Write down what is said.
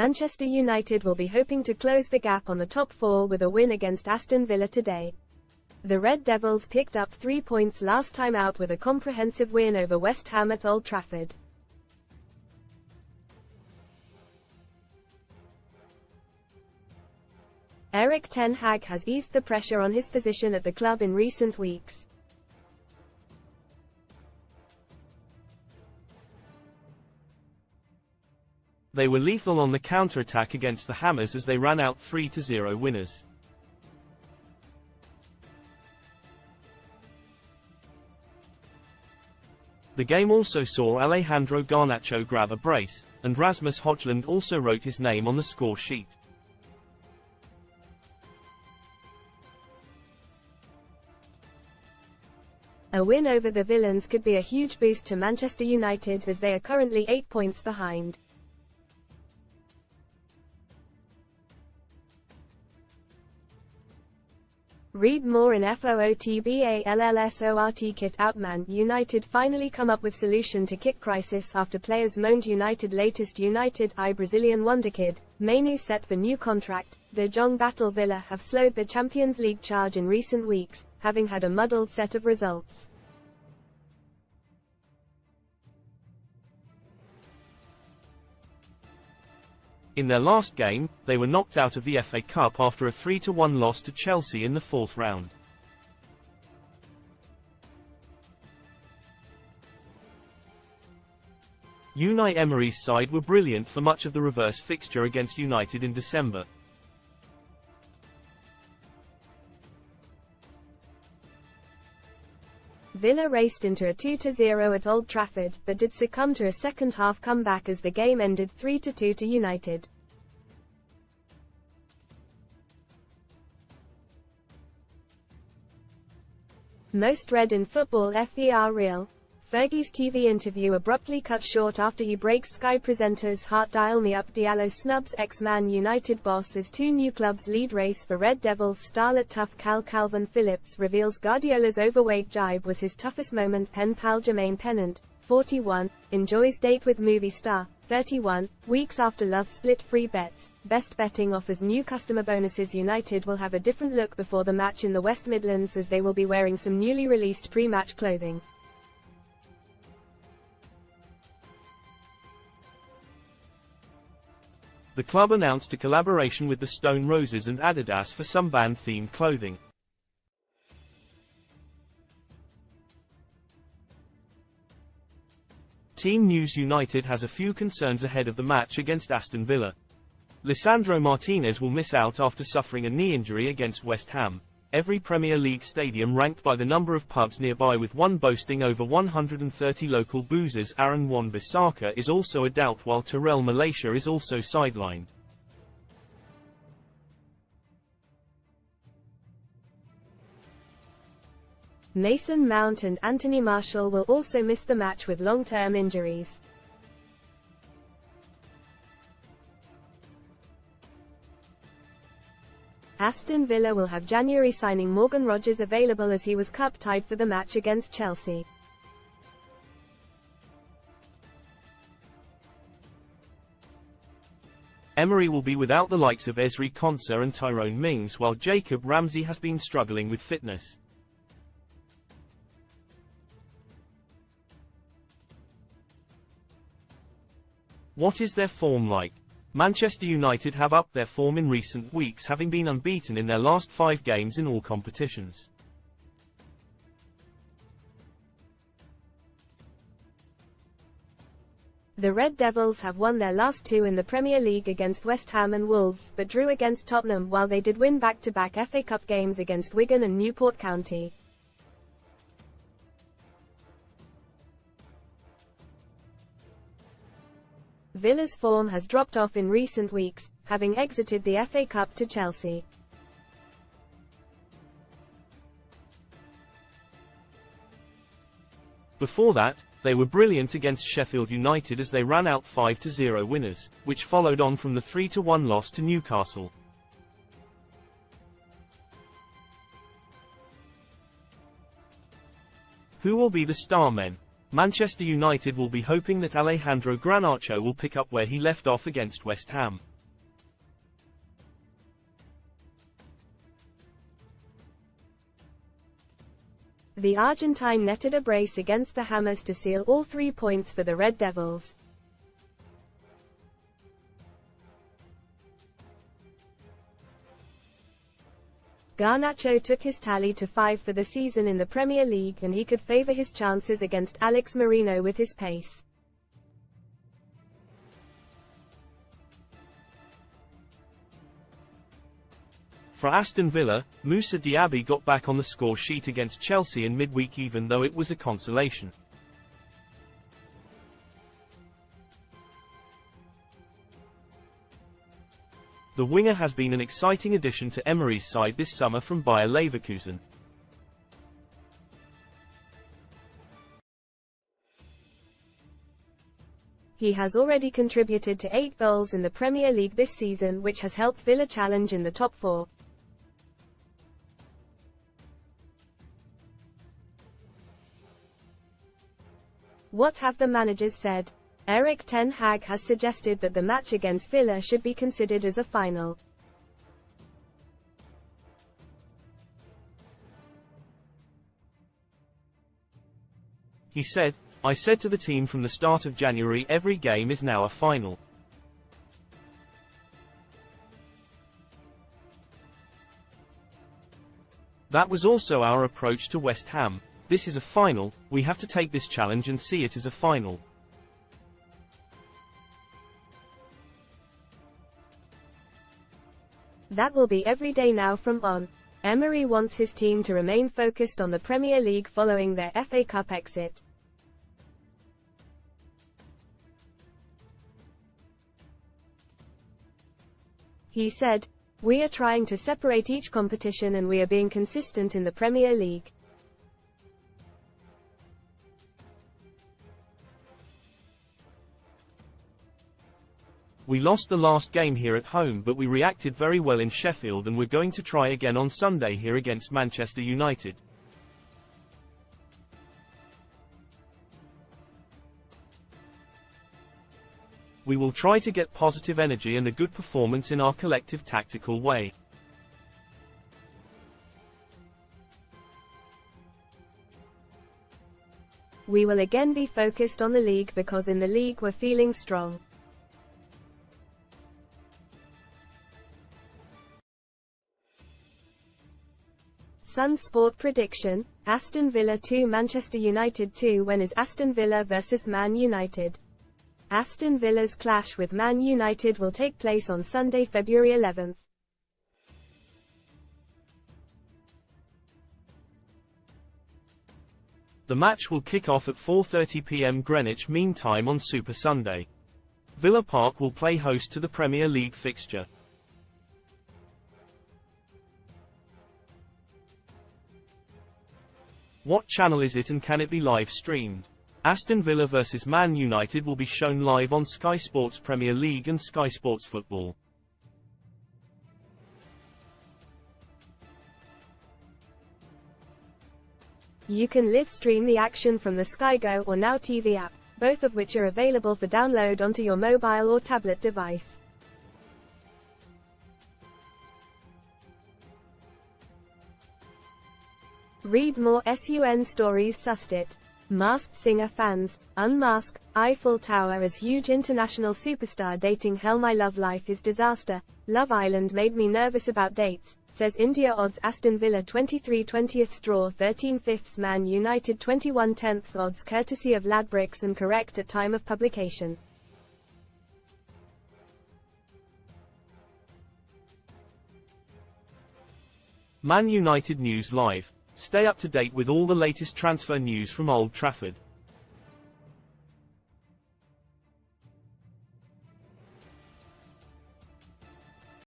Manchester United will be hoping to close the gap on the top four with a win against Aston Villa today. The Red Devils picked up 3 points last time out with a comprehensive win over West Ham at Old Trafford. Erik ten Hag has eased the pressure on his position at the club in recent weeks. They were lethal on the counter-attack against the Hammers as they ran out 3-0 winners. The game also saw Alejandro Garnacho grab a brace, and Rasmus Højlund also wrote his name on the score sheet. A win over the Villains could be a huge boost to Manchester United as they are currently 8 points behind. Read more in FOOTBALLSORT. Kit out. Man United finally come up with solution to kick crisis after players moaned. United latest United Brazilian wonderkid, Manu set for new contract. De Jong battle. Villa have slowed the Champions League charge in recent weeks, having had a muddled set of results. In their last game, they were knocked out of the FA Cup after a 3-1 loss to Chelsea in the fourth round. Unai Emery's side were brilliant for much of the reverse fixture against United in December. Villa raced into a 2-0 at Old Trafford, but did succumb to a second-half comeback as the game ended 3-2 to United. Most read in football. FER Real. Fergie's TV interview abruptly cut short after he breaks Sky presenters' heart. Dial me up. Diallo snubs ex-Man United boss as two new clubs lead race for Red Devils. Starlet tough. Calvin Phillips reveals Guardiola's overweight jibe was his toughest moment. Pen pal Jermaine Pennant, 41, enjoys date with movie star, 31, weeks after love split. Free bets. Best betting offers new customer bonuses. United will have a different look before the match in the West Midlands as they will be wearing some newly released pre-match clothing. The club announced a collaboration with the Stone Roses and Adidas for some band-themed clothing. Team News. United has a few concerns ahead of the match against Aston Villa. Lisandro Martinez will miss out after suffering a knee injury against West Ham. Every Premier League stadium ranked by the number of pubs nearby, with one boasting over 130 local boozers. Aaron Wan-Bissaka is also a doubt, while Terrell Malaysia is also sidelined. Mason Mount and Anthony Martial will also miss the match with long-term injuries. Aston Villa will have January signing Morgan Rogers available as he was cup-tied for the match against Chelsea. Emery will be without the likes of Ezri Konsa and Tyrone Mings, while Jacob Ramsey has been struggling with fitness. What is their form like? Manchester United have upped their form in recent weeks, having been unbeaten in their last 5 games in all competitions. The Red Devils have won their last 2 in the Premier League against West Ham and Wolves, but drew against Tottenham, while they did win back-to-back FA Cup games against Wigan and Newport County. Villa's form has dropped off in recent weeks, having exited the FA Cup to Chelsea. Before that, they were brilliant against Sheffield United as they ran out 5-0 winners, which followed on from the 3-1 loss to Newcastle. Who will be the star men? Manchester United will be hoping that Alejandro Garnacho will pick up where he left off against West Ham. The Argentine netted a brace against the Hammers to seal all 3 points for the Red Devils. Garnacho took his tally to 5 for the season in the Premier League, and he could favour his chances against Alex Merino with his pace. For Aston Villa, Moussa Diaby got back on the score sheet against Chelsea in midweek, even though it was a consolation. The winger has been an exciting addition to Emery's side this summer from Bayer Leverkusen. He has already contributed to 8 goals in the Premier League this season, which has helped Villa challenge in the top 4. What have the managers said? Erik ten Hag has suggested that the match against Villa should be considered as a final. He said, "I said to the team from the start of January, every game is now a final. That was also our approach to West Ham. This is a final, we have to take this challenge and see it as a final." That will be every day now from on. Emery wants his team to remain focused on the Premier League following their FA Cup exit. He said, "We are trying to separate each competition and we are being consistent in the Premier League. We lost the last game here at home, but we reacted very well in Sheffield, and we're going to try again on Sunday here against Manchester United. We will try to get positive energy and a good performance in our collective tactical way. We will again be focused on the league because in the league we're feeling strong." Sun Sport prediction: Aston Villa 2 Manchester United 2. When is Aston Villa vs Man United? Aston Villa's clash with Man United will take place on Sunday, February 11th. The match will kick off at 4:30 p.m. Greenwich Mean Time on Super Sunday. Villa Park will play host to the Premier League fixture. What channel is it and can it be live streamed? Aston Villa vs Man United will be shown live on Sky Sports Premier League and Sky Sports Football. You can live stream the action from the Sky Go or Now TV app, both of which are available for download onto your mobile or tablet device. Read more SUN stories. Sustit. Masked Singer fans, unmask, Eiffel Tower as huge international superstar dating hell. My love life is disaster. Love Island made me nervous about dates, says India. Odds: Aston Villa 23/20 draw 13/5, Man United 21/10 odds courtesy of Ladbrokes and correct at time of publication. Man United News Live. Stay up to date with all the latest transfer news from Old Trafford.